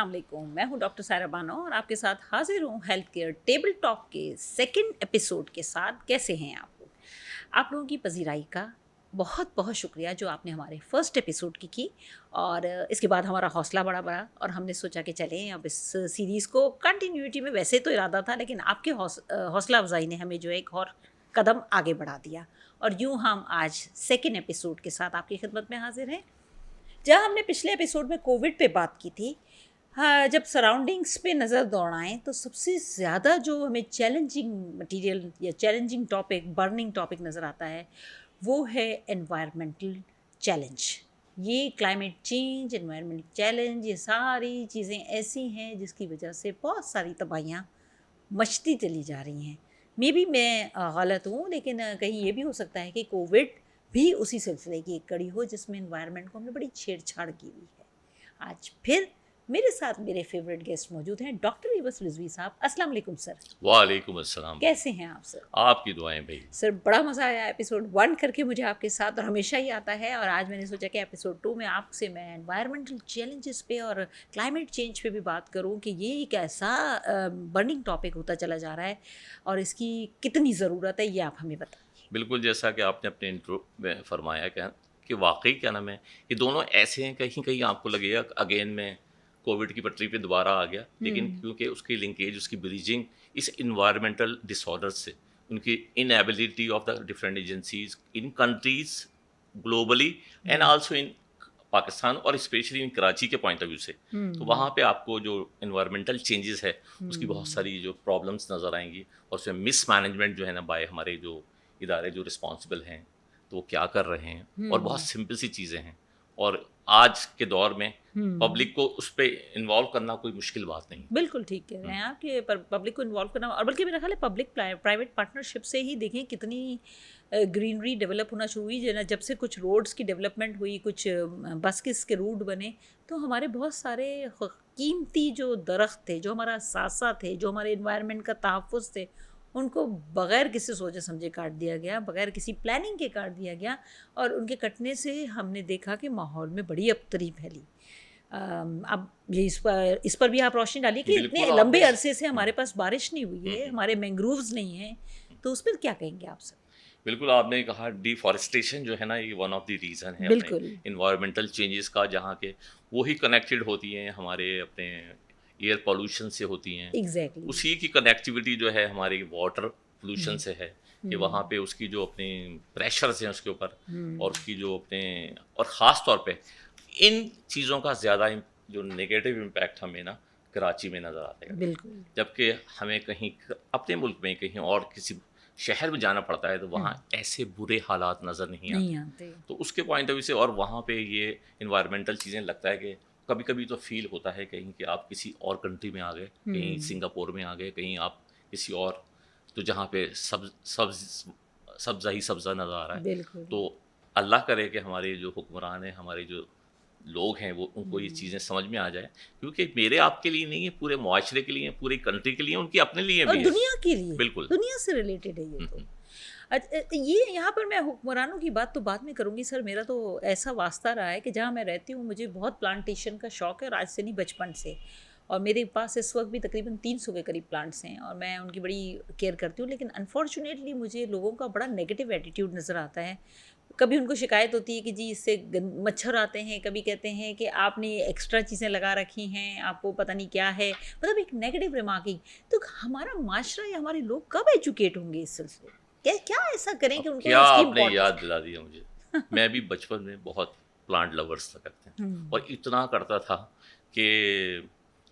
अस्सलाम वालेकुम, मैं हूं डॉक्टर सायरा बानो और आपके साथ हाजिर हूं हेल्थ केयर टेबल टॉक के सेकंड एपिसोड के साथ। कैसे हैं आप लोग? आप लोगों की पजीराई का बहुत बहुत शुक्रिया जो आपने हमारे फर्स्ट एपिसोड की और इसके बाद हमारा हौसला बढ़ा और हमने सोचा कि चलें अब इस सीरीज़ को कंटिन्यूटी में, वैसे तो इरादा था लेकिन आपके हौसला अफजाई ने हमें जो है एक और कदम आगे बढ़ा दिया और यूँ हम आज सेकेंड एपिसोड के साथ आपकी खिदमत में हाजिर हैं। जहाँ हमने पिछले एपिसोड में कोविड पे बात की थी, हाँ, जब सराउंडिंग्स पे नज़र दौड़ाएं तो सबसे ज़्यादा जो हमें चैलेंजिंग मटेरियल या चैलेंजिंग टॉपिक, बर्निंग टॉपिक नज़र आता है वो है एनवायरमेंटल चैलेंज। ये क्लाइमेट चेंज, एनवायरमेंटल चैलेंज, ये सारी चीज़ें ऐसी हैं जिसकी वजह से बहुत सारी तबाहियाँ मचती चली जा रही हैं। मे बी मैं गलत हूँ, लेकिन कहीं ये भी हो सकता है कि कोविड भी उसी सिलसिले की एक कड़ी हो जिसमें एनवायरनमेंट को हमने बड़ी छेड़छाड़ की हुई है। आज फिर मेरे साथ मेरे फेवरेट गेस्ट मौजूद हैं, डॉक्टर इबस रिजवी साहब। अस्सलाम वालेकुम सर। वालेकुम अस्सलाम। कैसे हैं आप सर? आपकी दुआएं भाई। सर बड़ा मज़ा आया एपिसोड 1 करके मुझे आपके साथ, और हमेशा ही आता है, और आज मैंने सोचा कि एपिसोड 2 में आपसे मैं एनवायरमेंटल चैलेंजेस पे और क्लाइमेट चेंज पे भी बात करूं कि ये एक ऐसा बर्निंग टॉपिक होता चला जा रहा है और इसकी कितनी ज़रूरत है, ये आप हमें बताएं। बिल्कुल, जैसा कि आपने अपने इंट्रो में फरमाया कि वाकई क्या नाम है, ये दोनों ऐसे हैं, कहीं कहीं आपको लगेगा अगेन में कोविड की पटरी पे दोबारा आ गया, लेकिन क्योंकि उसकी लिंकेज, उसकी ब्रीजिंग इस इन्वायरमेंटल डिसऑर्डर्स से, उनकी inability of the different agencies in countries globally and also in Pakistan और स्पेशली इन कराची के पॉइंट ऑफ व्यू से, तो वहाँ पे आपको जो इन्वायरमेंटल चेंजेस है उसकी बहुत सारी जो प्रॉब्लम्स नज़र आएंगी, और उसमें मिस मैनेजमेंट जो है ना बाय हमारे जो इदारे जो रिस्पॉन्सिबल हैं तो वो क्या कर रहे हैं, और बहुत सिंपल सी चीज़ें हैं, और आज के दौर में पब्लिक को उस पर इन्वॉल्व करना कोई मुश्किल बात नहीं। बिल्कुल ठीक कह रहे हैं आप कि पब्लिक को इन्वॉल्व करना, और बल्कि मेरा ख्याल है पब्लिक प्राइवेट पार्टनरशिप से ही देखें कितनी ग्रीनरी डेवलप होना शुरू हुई। जब से कुछ रोड्स की डेवलपमेंट हुई, कुछ बसेस के रूट बने, तो हमारे बहुत सारे कीमती जो दरख्त थे, जो हमारा सासा थे, जो हमारे इन्वायरमेंट का तहफ़्फ़ुज़ थे, उनको बग़ैर किसी सोचे समझे काट दिया गया, बग़ैर किसी प्लानिंग के काट दिया गया, और उनके कटने से हमने देखा कि माहौल में बड़ी अबतरी फैली। अब ये इस पर भी आप रोशनी डालिए कि इतने लंबे अरसे से हमारे पास बारिश नहीं हुई है, हमारे मैंग्रोव्स नहीं हैं, तो उस पर क्या कहेंगे आप सर? बिल्कुल, आपने कहा डिफॉरेस्टेशन जो है ना, ये वन ऑफ द रीज़न है अपने इन्वायरमेंटल चेंजेस का, जहाँ के वही कनेक्टेड होती हैं हमारे अपने एयर पोल्यूशन से होती हैं। Exactly. उसी की कनेक्टिविटी जो है हमारी वाटर पोल्यूशन से है कि वहाँ पे उसकी जो अपने प्रेशर्स हैं उसके ऊपर, और उसकी जो अपने, और ख़ास तौर पे इन चीज़ों का ज़्यादा जो नेगेटिव इम्पैक्ट हमें ना कराची में नज़र आता है। बिल्कुल। जबकि हमें कहीं अपने मुल्क में कहीं और किसी शहर में जाना पड़ता है तो वहाँ ऐसे बुरे हालात नज़र नहीं आते। तो उसके पॉइंट ऑफ व्यू से, और वहाँ पे ये इन्वायरमेंटल चीज़ें लगता है कि कभी कभी तो फील होता है कहीं कि आप किसी और कंट्री में आ गए, कहीं सिंगापुर में आ गए, कहीं आप किसी और, तो जहाँ पे सब्ज़ा ही सब्ज़ा नज़र आ रहा है। तो अल्लाह करे कि हमारे जो हुक्मरान हैं, हमारे जो लोग हैं, वो उनको ये चीज़ें समझ में आ जाए, क्योंकि मेरे आपके लिए नहीं है, पूरे मुआशरे के लिए, पूरी कंट्री के लिए, उनकी अपने लिए भी है, दुनिया के लिए, बिल्कुल दुनिया से रिलेटेड है ये। तो ये यहाँ पर मैं हुक्मरानों की बात तो बाद में करूँगी सर। मेरा तो ऐसा वास्ता रहा है कि जहाँ मैं रहती हूँ मुझे बहुत प्लांटेशन का शौक़ है, और आज से नहीं बचपन से, और मेरे पास इस वक्त भी तकरीबन 300 के करीब प्लांट्स हैं और मैं उनकी बड़ी केयर करती हूँ। लेकिन अनफॉर्चुनेटली मुझे लोगों का बड़ा नेगेटिव एटीट्यूड नज़र आता है। कभी उनको शिकायत होती है कि जी इससे मच्छर आते हैं, कभी कहते हैं कि आपने एक्स्ट्रा चीज़ें लगा रखी हैं, आपको पता नहीं क्या है, मतलब एक नेगेटिव रिमार्किंग। तो हमारा माशरा या हमारे लोग कब एजुकेट होंगे इस सिलसिले? क्या ऐसा करें कि उनको क्या आपने याद दिला दिया मुझे। मैं भी बचपन में बहुत प्लांट लवर्स था करते हैं, और इतना करता था कि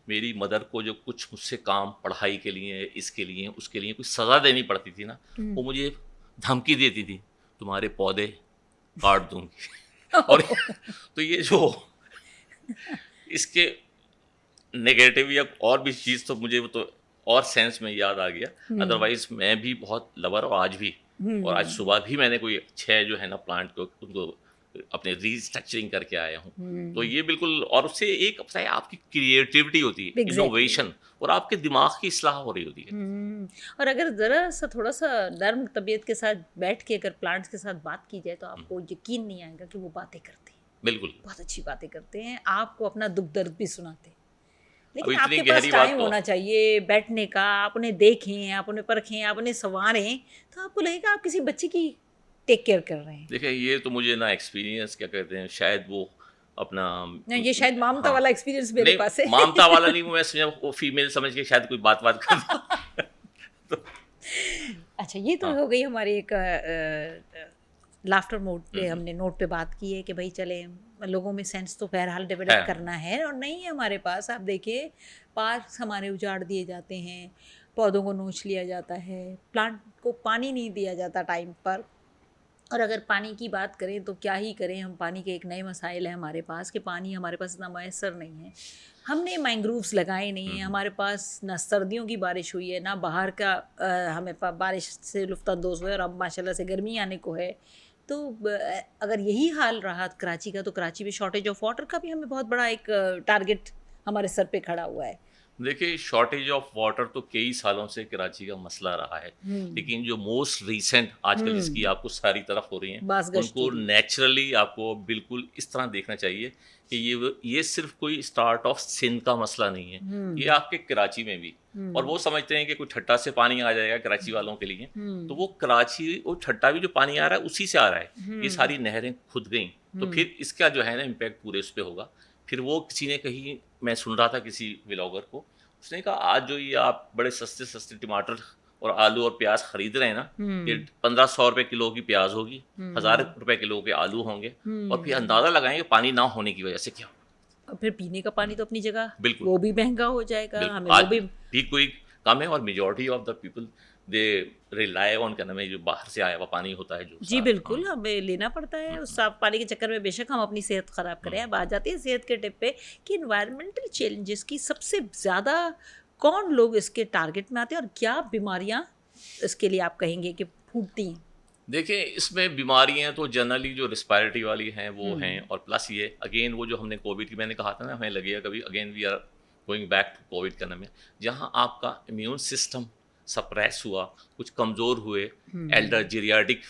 मेरी मदर को जो कुछ मुझसे काम पढ़ाई के लिए, इसके लिए, उसके लिए कोई सज़ा देनी पड़ती थी ना, वो मुझे धमकी देती थी, तुम्हारे पौधे काट दूंगी। और तो ये जो इसके नेगेटिव या और भी चीज़, तो मुझे वो तो और सेंस में याद आ गया। अदरवाइज मैं भी बहुत लवर, और आज भी, और आज सुबह भी मैंने कोई 6 जो है ना प्लांट को उनको अपने रीस्ट्रक्चरिंग करके आया हूँ। तो ये बिल्कुल, और उससे एक अपना आपकी क्रिएटिविटी होती है, इनोवेशन, और आपके दिमाग की इस्लाह हो रही होती है। और अगर ज़रा सा थोड़ा सा नर्म तबीयत के साथ बैठ के अगर प्लांट्स के साथ बात की जाए तो आपको यकीन नहीं आएगा कि वो बातें करते हैं। बिल्कुल, बहुत अच्छी बातें करते हैं, आपको अपना दुख दर्द भी सुनाते हैं, लेकिन आपके पास टाइम होना चाहिए बैठने का, आप उन्हें देखें, आप उन्हें परखें, आप उन्हें संवारें, तो आपको लगेगा आप किसी बच्चे की टेक केयर कर रहे हैं। देखिए ये तो मुझे ना एक्सपीरियंस क्या कहते हैं, शायद वो अपना ये शायद मामता वाला एक्सपीरियंस मेरे पास है। मामता वाला नहीं, मैं वो फीमेल समझ के शायद कोई बात कर तो अच्छा, ये तो हो गई हमारी एक लाफ्टर मोड पे हमने नोट पे बात की है कि भाई चले लोगों में सेंस तो बहरहाल डेवलप करना है, और नहीं है हमारे पास। आप देखिए पार्क्स हमारे उजाड़ दिए जाते हैं, पौधों को नोच लिया जाता है, प्लांट को पानी नहीं दिया जाता टाइम पर, और अगर पानी की बात करें तो क्या ही करें हम। पानी के एक नए मसाइल है हमारे पास कि पानी हमारे पास इतना मैसर नहीं है। हमने मैंग्रोव्स लगाए नहीं हैं, हमारे पास ना सर्दियों की बारिश हुई है ना बाहर का हमें बारिश से लुत्फ़अंदोज़ हुए, और अब माशाल्लाह से गर्मी आने को है। तो अगर यही हाल रहा कराची का, तो कराची में शॉर्टेज ऑफ वाटर का भी हमें बहुत बड़ा एक टारगेट हमारे सर पे खड़ा हुआ है। देखिए शॉर्टेज ऑफ वाटर तो कई सालों से कराची का मसला रहा है, लेकिन जो मोस्ट रीसेंट आजकल जिसकी आपको सारी तरफ हो रही हैं, उनको नेचुरली आपको बिल्कुल इस तरह देखना चाहिए कि ये सिर्फ कोई स्टार्ट ऑफ सिंध का मसला नहीं है, ये आपके कराची में भी। और वो समझते हैं कि कोई ठट्टा से पानी आ जाएगा कराची वालों के लिए, तो वो कराची वो ठट्टा भी जो पानी आ रहा है उसी से आ रहा है। ये सारी नहरें खुद गई, तो फिर इसका जो है ना इम्पैक्ट पूरे उस पर होगा। फिर वो किसी ने कहीं, मैं सुन रहा था किसी व्लॉगर को, उसने कहा आज जो ये आप बड़े सस्ते सस्ते टमाटर और आलू और प्याज खरीद रहे हैं ना, ये 1500 रुपए किलो की प्याज होगी, 1000 रुपए किलो के आलू होंगे, और फिर अंदाजा लगाएंगे पानी ना होने की वजह से क्या होगा। फिर पीने का पानी तो अपनी जगह बिल्कुल वो भी महंगा हो जाएगा, हमें आज वो भी कोई कम है, और majority of the people they rely on क्या नाम है जो बाहर से आया हुआ पानी होता है जो जी बिल्कुल हमें लेना पड़ता है। उस साफ पानी के चक्कर में बेशक हम अपनी सेहत ख़राब करें। अब आ जाती है सेहत के टिप पे कि इन्वायरमेंटल चैलेंजेस की सबसे ज़्यादा कौन लोग इसके टारगेट में आते हैं, और क्या बीमारियां इसके लिए आप कहेंगे कि फूटती हैं? देखिए इसमें बीमारियां तो जनरली जो रिस्पायरेटरी वाली हैं वो हैं, और प्लस ये अगेन वो जो हमने कोविड की मैंने कहा था ना, हमें लगेगा कभी again we are going back to Covid का नाम है, जहाँ आपका इम्यून सिस्टम सप्रेस हुआ, कुछ कमज़ोर हुए, एल्डर जीरियाटिक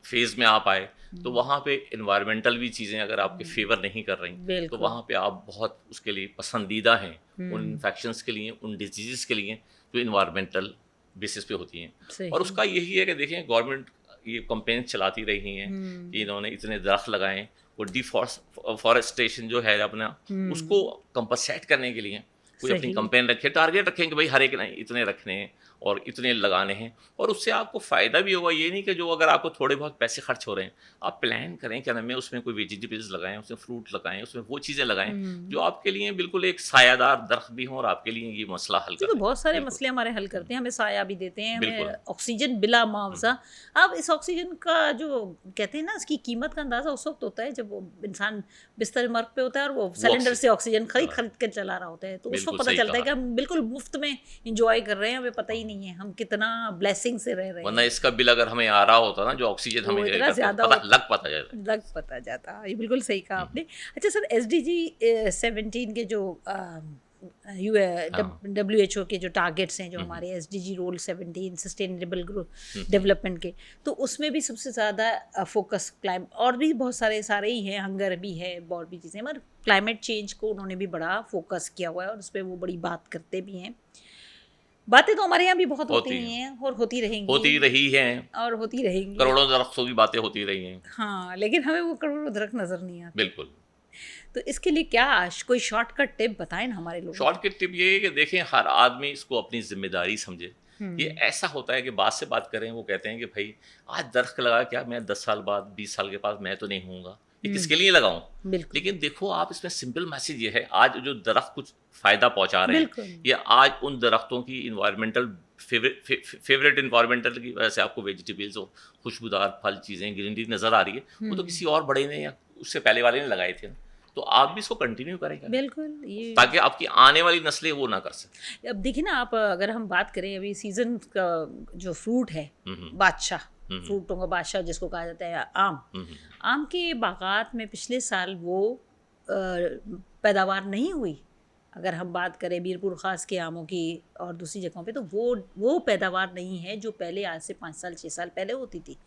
फेज़ में आप आए, तो वहाँ पे इन्वायरमेंटल भी चीज़ें अगर आपके फेवर नहीं कर रही, तो वहाँ पे आप बहुत उसके लिए पसंदीदा हैं उन इन्फेक्शंस के लिए, उन डिजीज़ के लिए जो इन्वायरमेंटल बेसिस पे होती हैं। और उसका यही है कि देखें गवर्नमेंट ये कैंपेन चलाती रही हैं कि इन्होंने इतने दरख्त लगाएं, वो डिफॉरेस्टेशन जो है अपना उसको कंपनसेट करने के लिए कोई अपनी कैंपेन रखे, टारगेट रखें कि भाई हर एक इतने रखने हैं और इतने लगाने हैं, और उससे आपको फ़ायदा भी होगा। ये नहीं कि जो अगर आपको थोड़े बहुत पैसे खर्च हो रहे हैं, आप प्लान करें क्या नाम है, उसमें कोई वेजिटेबल्स लगाएं, उसमें फ्रूट लगाएं, उसमें वो चीज़ें लगाएं जो आपके लिए बिल्कुल एक सायादार दरख्त भी हों और आपके लिए ये मसला हल करें। तो बहुत सारे मसले हमारे हल करते हैं, हमें साया भी देते हैं, हमें ऑक्सीजन बिला मुआवजा। अब इस ऑक्सीजन का जो कहते हैं ना, इसकी कीमत का अंदाज़ा उस वक्त होता है जब वो इंसान बिस्तर मर्ग पे होता है और वो सिलेंडर से ऑक्सीजन खरीद कर चला रहा होता है, तो उस वक्त पता चलता है कि हम बिल्कुल मुफ्त में इंजॉय कर रहे हैं, हमें पता ही नहीं है हम कितना ब्लेसिंग से रह रहे हैं। वरना इसका बिल अगर हमें आ रहा होता ना, जो ऑक्सीजन हमें लग पता जाता। ये बिल्कुल सही कहा आपने। अच्छा सर, SDG 17 के जो WHO के जो टारगेट्स हैं, जो हमारे SDG रोल 17 सस्टेनेबल ग्रोथ डेवलपमेंट के, तो उसमें भी सबसे ज़्यादा फोकस क्लाइमेट, और भी बहुत सारे ही हैं, हंगर भी है, और भी चीज़ें, मगर क्लाइमेट चेंज को उन्होंने भी बड़ा फोकस किया हुआ है और उस पर वो बड़ी बात करते भी हैं। बातें तो हमारे यहाँ भी बहुत होती हैं और होती रहेंगी, होती रही हैं और होती रहेंगी, करोड़ों दरख्तों की बातें होती रही हैं। हाँ, लेकिन हमें वो करोड़ों दरख्त नजर नहीं आते। बिल्कुल। तो इसके लिए क्या कोई शॉर्टकट टिप बताएं ना हमारे लोग। शॉर्टकट टिप ये है कि देखें हर आदमी इसको अपनी जिम्मेदारी समझे। ये ऐसा होता है कि बात से बात करें, वो कहते हैं कि भाई आज दरख्त लगा क्या, मैं 10 साल बाद 20 साल के बाद मैं तो नहीं हूँगा, ये किसके लिए लगाऊं। लेकिन देखो आप इसमें सिंपल मैसेज ये है, आज जो दरख्त कुछ फ़ायदा पहुंचा रहे हैं, ये आज उन दरख्तों की इन्वायरमेंटल फेवरेट इन्वायरमेंटल की वजह से आपको वेजिटेबल्स और खुशबूदार फल चीज़ें ग्रीनरी नज़र आ रही है, वो तो किसी और बड़े ने या उससे पहले वाले ने लगाए थे, तो आप भी इसको कंटिन्यू करेंगे बिल्कुल, ताकि आपकी आने वाली नस्लें वो ना कर सकें। अब देखिए ना आप, अगर हम बात करें अभी सीजन का जो फ्रूट है, बादशाह फ्रूटों का बादशाह जिसको कहा जाता है आम के बागात में पिछले साल वो पैदावार नहीं हुई। अगर हम बात करें मीरपुर ख़ास के आमों की और दूसरी जगहों पे, तो वो पैदावार नहीं है जो पहले आज से 5 साल 6 साल पहले होती थी।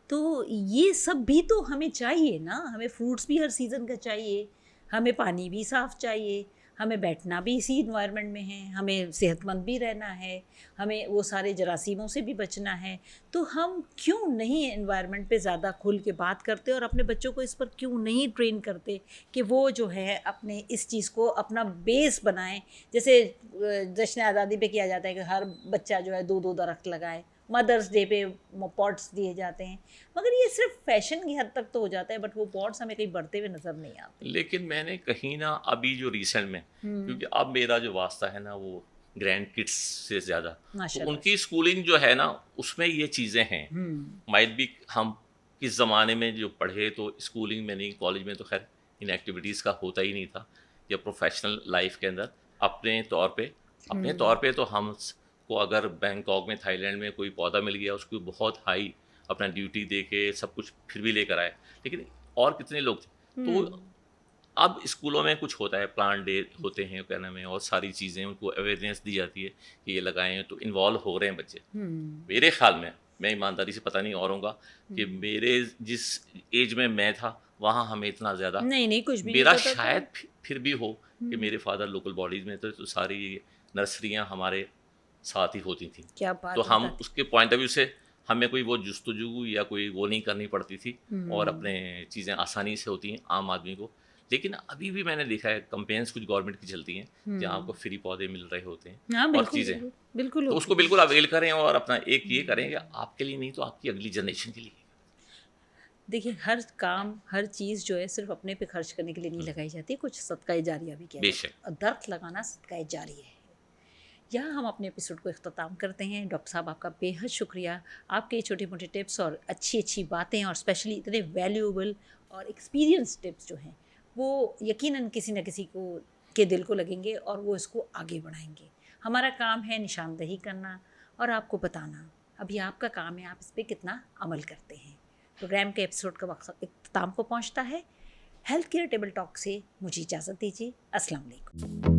तो ये सब भी तो हमें चाहिए ना, हमें फ्रूट्स भी हर सीज़न का चाहिए, हमें पानी भी साफ़ चाहिए, ہمیں بیٹھنا بھی اسی انوائرمنٹ میں ہے, ہمیں صحت مند بھی رہنا ہے, ہمیں وہ سارے جراثیموں سے بھی بچنا ہے. تو ہم کیوں نہیں انوائرمنٹ پہ زیادہ کھل کے بات کرتے اور اپنے بچوں کو اس پر کیوں نہیں ٹرین کرتے کہ وہ جو ہے اپنے اس چیز کو اپنا بیس بنائیں. جیسے جشن آزادی پہ کیا جاتا ہے کہ ہر بچہ جو ہے 2 درخت لگائے, مدرس ڈے پہ پوٹس دیے جاتے ہیں, مگر یہ صرف فیشن کی حد تک تو ہو جاتا ہے, بٹ وہ پوٹس ہمیں کہیں بڑھتے ہوئے نظر نہیں آتے. لیکن میں نے کہیں نا ابھی جو ریسنٹ میں, کیونکہ اب میرا جو واسطہ ہے نا وہ گرینڈ کڈس سے زیادہ, تو ان کی اسکولنگ جو ہے نا اس میں یہ چیزیں ہیں. مائٹ بھی ہم کس زمانے میں جو پڑھے تو اسکولنگ میں نہیں, کالج میں تو خیر ان ایکٹیویٹیز کا ہوتا ہی نہیں تھا, یا پروفیشنل لائف کے اندر اپنے طور پہ تو ہم کو اگر بینکاک میں, تھائی لینڈ میں کوئی پودا مل گیا, اس کو بہت ہائی اپنا ڈیوٹی دے کے سب کچھ پھر بھی لے کر آئے. لیکن اور کتنے لوگ تھے. تو اب اسکولوں میں کچھ ہوتا ہے, پلانٹ ڈے ہوتے ہیں کیا نام ہے, اور ساری چیزیں ان کو اویئرنیس دی جاتی ہے کہ یہ لگائیں, تو انوالو ہو رہے ہیں بچے. میرے خیال میں ایمانداری سے پتہ نہیں اوروں کا, کہ میرے جس ایج میں میں تھا وہاں ہمیں اتنا زیادہ نہیں کچھ بھی میرا شاید پھر بھی ہو کہ میرے فادر لوکل باڈیز میں تھے, تو ساری نرسریاں ہمارے ساتھ ہی ہوتی تھیں. تو ہم اس کے پوائنٹ آف ویو سے ہمیں کوئی وہ جستجو یا کوئی وہ نہیں کرنی پڑتی تھی, اور اپنے چیزیں آسانی سے ہوتی ہیں عام آدمی کو. لیکن ابھی بھی میں نے دیکھا ہے کمپینس کچھ گورنمنٹ کی چلتی ہیں جہاں آپ کو فری پودے مل رہے ہوتے ہیں اور چیزیں, تو اس کو بالکل اویل کریں اور اپنا ایک یہ کریں کہ آپ کے لیے نہیں تو آپ کی اگلی جنریشن کے لیے. دیکھیے ہر کام, ہر چیز جو ہے صرف اپنے پہ خرچ کرنے کے لیے نہیں لگائی جاتی, کچھ صدقہ جاریہ بھی کیا جاتا ہے, اور درخت لگانا صدقہ جاریہ ہے. یہاں ہم اپنے ایپیسوڈ کو اختتام کرتے ہیں. ڈاکٹر صاحب آپ کا بے حد شکریہ, آپ کے چھوٹے موٹے ٹپس اور اچھی باتیں, اور اسپیشلی اتنے ویلیوبل اور ایکسپیرینس ٹپس جو ہیں وہ یقیناً کسی نہ کسی کو کے دل کو لگیں گے اور وہ اس کو آگے بڑھائیں گے. ہمارا کام ہے نشاندہی کرنا اور آپ کو بتانا, ابھی آپ کا کام ہے آپ اس پہ کتنا عمل کرتے ہیں. پروگرام کے ایپیسوڈ کا وقت اختتام کو پہنچتا ہے. ہیلتھ کیئر ٹیبل ٹاک سے مجھے اجازت دیجیے. السلام علیکم.